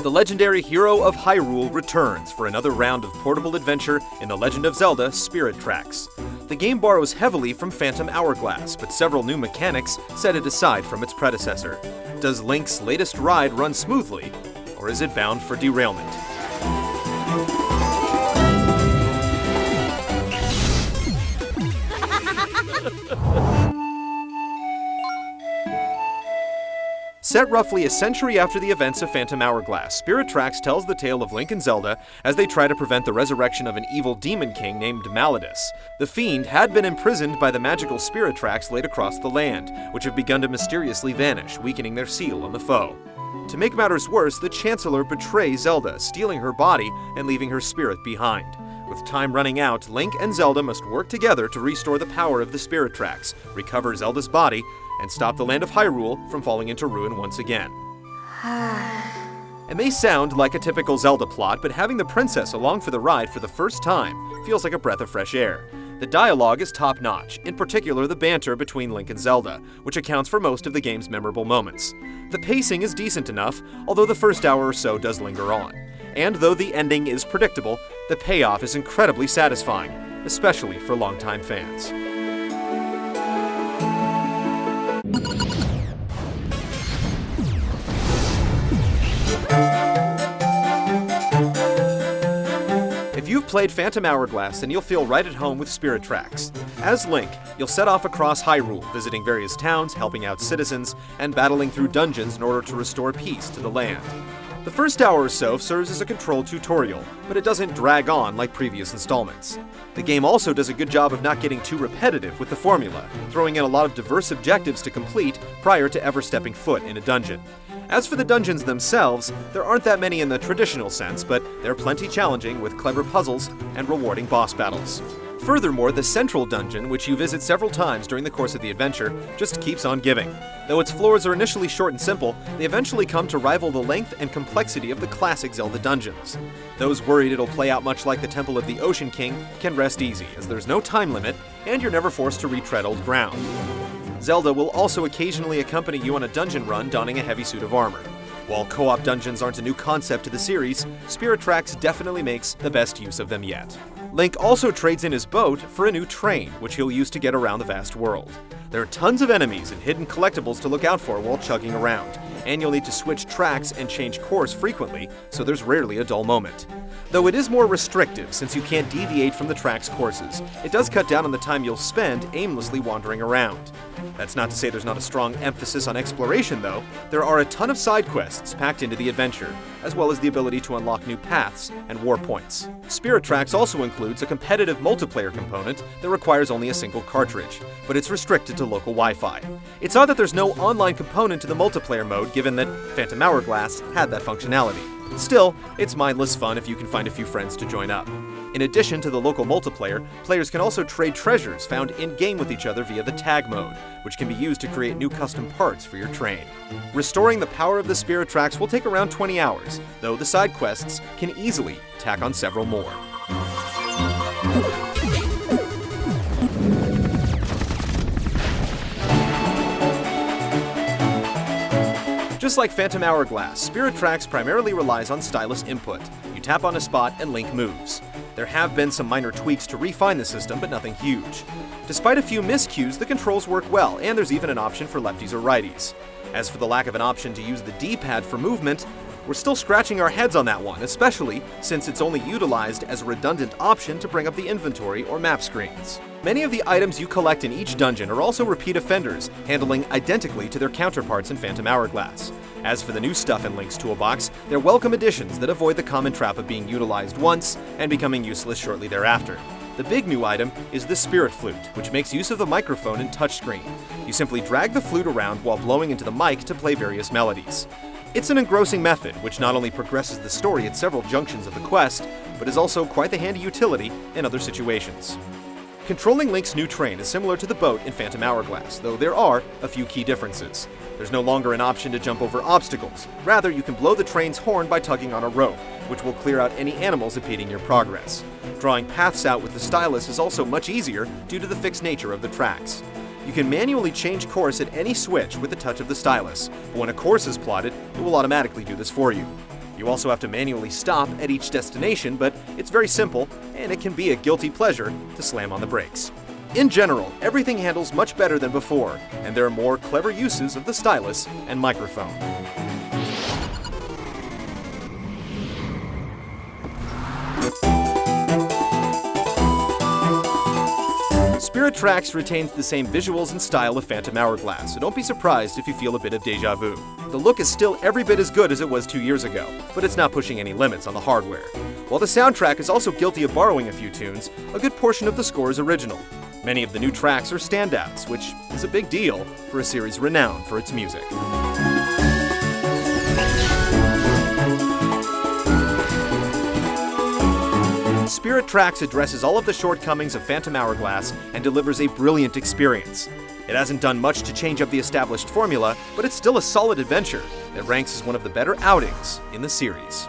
The legendary hero of Hyrule returns for another round of portable adventure in The Legend of Zelda: Spirit Tracks. The game borrows heavily from Phantom Hourglass, but several new mechanics set it aside from its predecessor. Does Link's latest ride run smoothly, or is it bound for derailment? Set roughly a century after the events of Phantom Hourglass, Spirit Tracks tells the tale of Link and Zelda as they try to prevent the resurrection of an evil demon king named Malladus. The fiend had been imprisoned by the magical spirit tracks laid across the land, which have begun to mysteriously vanish, weakening their seal on the foe. To make matters worse, the Chancellor betrays Zelda, stealing her body and leaving her spirit behind. With time running out, Link and Zelda must work together to restore the power of the spirit tracks, recover Zelda's body, and stop the land of Hyrule from falling into ruin once again. It may sound like a typical Zelda plot, but having the princess along for the ride for the first time feels like a breath of fresh air. The dialogue is top-notch, in particular the banter between Link and Zelda, which accounts for most of the game's memorable moments. The pacing is decent enough, although the first hour or so does linger on. And though the ending is predictable, the payoff is incredibly satisfying, especially for longtime fans. If you've played Phantom Hourglass, then you'll feel right at home with Spirit Tracks. As Link, you'll set off across Hyrule, visiting various towns, helping out citizens, and battling through dungeons in order to restore peace to the land. The first hour or so serves as a control tutorial, but it doesn't drag on like previous installments. The game also does a good job of not getting too repetitive with the formula, throwing in a lot of diverse objectives to complete prior to ever stepping foot in a dungeon. As for the dungeons themselves, there aren't that many in the traditional sense, but they're plenty challenging with clever puzzles and rewarding boss battles. Furthermore, the central dungeon, which you visit several times during the course of the adventure, just keeps on giving. Though its floors are initially short and simple, they eventually come to rival the length and complexity of the classic Zelda dungeons. Those worried it'll play out much like the Temple of the Ocean King can rest easy, as there's no time limit, and you're never forced to retread old ground. Zelda will also occasionally accompany you on a dungeon run donning a heavy suit of armor. While co-op dungeons aren't a new concept to the series, Spirit Tracks definitely makes the best use of them yet. Link also trades in his boat for a new train, which he'll use to get around the vast world. There are tons of enemies and hidden collectibles to look out for while chugging around, and you'll need to switch tracks and change course frequently, so there's rarely a dull moment. Though it is more restrictive since you can't deviate from the track's courses, it does cut down on the time you'll spend aimlessly wandering around. That's not to say there's not a strong emphasis on exploration, though. There are a ton of side quests packed into the adventure, as well as the ability to unlock new paths and war points. Spirit Tracks also includes a competitive multiplayer component that requires only a single cartridge, but it's restricted to local Wi-Fi. It's odd that there's no online component to the multiplayer mode, given that Phantom Hourglass had that functionality. Still, it's mindless fun if you can find a few friends to join up. In addition to the local multiplayer, players can also trade treasures found in-game with each other via the tag mode, which can be used to create new custom parts for your train. Restoring the power of the Spirit Tracks will take around 20 hours, though the side quests can easily tack on several more. Just like Phantom Hourglass, Spirit Tracks primarily relies on stylus input. You tap on a spot and Link moves. There have been some minor tweaks to refine the system, but nothing huge. Despite a few miscues, the controls work well, and there's even an option for lefties or righties. As for the lack of an option to use the D-pad for movement, we're still scratching our heads on that one, especially since it's only utilized as a redundant option to bring up the inventory or map screens. Many of the items you collect in each dungeon are also repeat offenders, handling identically to their counterparts in Phantom Hourglass. As for the new stuff in Link's toolbox, they're welcome additions that avoid the common trap of being utilized once and becoming useless shortly thereafter. The big new item is the Spirit Flute, which makes use of the microphone and touchscreen. You simply drag the flute around while blowing into the mic to play various melodies. It's an engrossing method, which not only progresses the story at several junctions of the quest, but is also quite the handy utility in other situations. Controlling Link's new train is similar to the boat in Phantom Hourglass, though there are a few key differences. There's no longer an option to jump over obstacles. Rather, you can blow the train's horn by tugging on a rope, which will clear out any animals impeding your progress. Drawing paths out with the stylus is also much easier due to the fixed nature of the tracks. You can manually change course at any switch with the touch of the stylus, but when a course is plotted, it will automatically do this for you. You also have to manually stop at each destination, but it's very simple, and it can be a guilty pleasure to slam on the brakes. In general, everything handles much better than before, and there are more clever uses of the stylus and microphone. Spirit Tracks retains the same visuals and style of Phantom Hourglass, so don't be surprised if you feel a bit of deja vu. The look is still every bit as good as it was 2 years ago, but it's not pushing any limits on the hardware. While the soundtrack is also guilty of borrowing a few tunes, a good portion of the score is original. Many of the new tracks are standouts, which is a big deal for a series renowned for its music. Spirit Tracks addresses all of the shortcomings of Phantom Hourglass and delivers a brilliant experience. It hasn't done much to change up the established formula, but it's still a solid adventure that ranks as one of the better outings in the series.